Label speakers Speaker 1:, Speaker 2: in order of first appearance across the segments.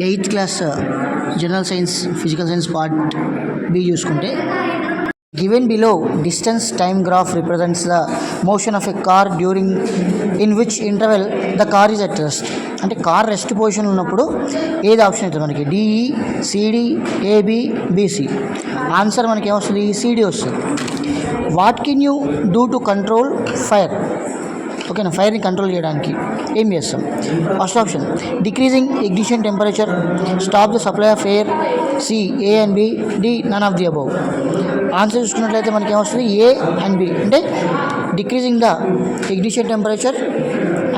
Speaker 1: Eighth class general science physical science part B చూసుకుంటే given below distance time graph represents the motion of a car during in which interval the car is at rest. అంటే car rest position ఉన్నప్పుడు ఏది option అవుతుంది మనకి? DE, CD, AB, BC. Answer మనకి ఏమొస్తుంది? CD వస్తుంది. What can you do to control fire? ఓకేనా, ఫైర్ని కంట్రోల్ చేయడానికి ఏం చేస్తాం? First option decreasing ignition temperature, stop the supply of air, C A and B, D none of the above. Answer చూసుకున్నట్లయితే మనకి ఏమొస్తుంది? A and B. అంటే decreasing the ignition temperature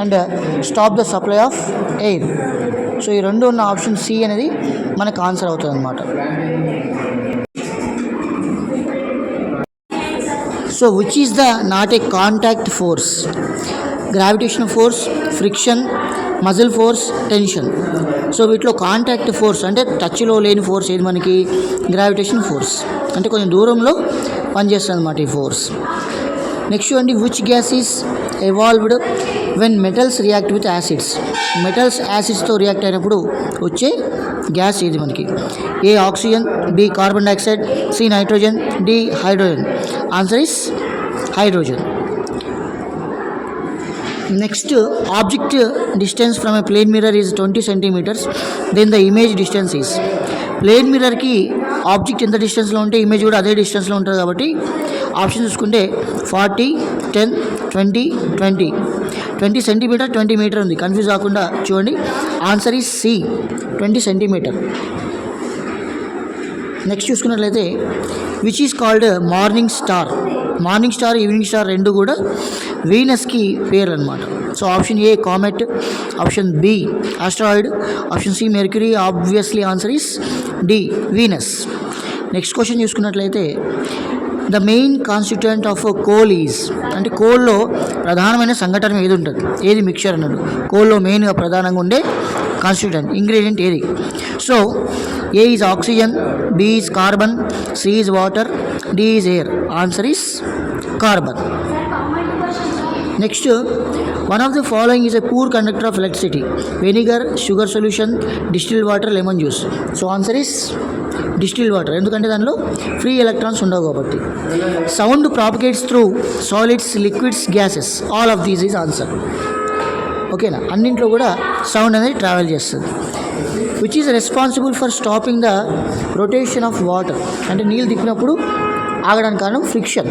Speaker 1: and stop the supply of air. So ఈ రెండు ఉన్న option C అనేది మనకు answer అవుతుంది అన్నమాట. So which is the not a contact force? Gravitation force, friction, muscle force, tension. So వీటిలో contact force అంటే టచ్లో లేని ఫోర్స్ ఏది మనకి? Gravitation force. అంటే కొంచెం దూరంలో పనిచేస్తుంది అన్నమాట ఈ ఫోర్స్. నెక్స్ట్ అండి, which gas is evolved when metals react with acids? Metals యాసిడ్స్తో రియాక్ట్ అయినప్పుడు వచ్చే గ్యాస్ ఇది మనకి? A oxygen, B carbon dioxide, C nitrogen, D hydrogen. Answer is hydrogen. Next, object distance from a plane mirror is 20 centimetres, then the image distance is. Plane మిర్రర్కి object ఎంత డిస్టెన్స్లో ఉంటే image కూడా అదే డిస్టెన్స్లో ఉంటుంది కాబట్టి ఆప్షన్ చూసుకుంటే 40, 10, 20, 20. 20 సెంటీమీటర్ 20 మీటర్ ఉంది, కన్ఫ్యూజ్ కాకుండా చూడండి. Answer is C 20 centimetre. Next చూసుకున్నట్లయితే which is called morning star? Morning star, evening star రెండు కూడా వీనస్కి పేర్లు అనమాట. So option A comet, option B asteroid, option C Mercury. Obviously answer is D Venus. Next question చూసుకున్నట్లయితే the main constituent of coal is. అంటే కోల్లో ప్రధానమైన సంఘటన ఏది ఉంటుంది? ఏది మిక్చర్ అన్నాడు? కోల్లో మెయిన్గా ప్రధానంగా ఉండే కాన్స్టిట్యూయెంట్ ఇంగ్రీడియంట్ ఏది? So A is oxygen, B is carbon, C is water, D is air. Answer is carbon. Next, one of the following is a poor conductor of electricity? Vinegar, sugar solution, distilled water, lemon juice. So answer is distilled water, ఎందుకంటే దానిలో free electrons ఉండవు కాబట్టి. Sound propagates through solids, liquids, gases. All of these is answer. ఓకేనా, అన్నింట్లో కూడా sound అనేది travel చేస్తుంది. Which is responsible for stopping the rotation of water? అంటే నీళ్ళు తిప్పినప్పుడు ఆగడానికి కారణం ఫ్రిక్షన్.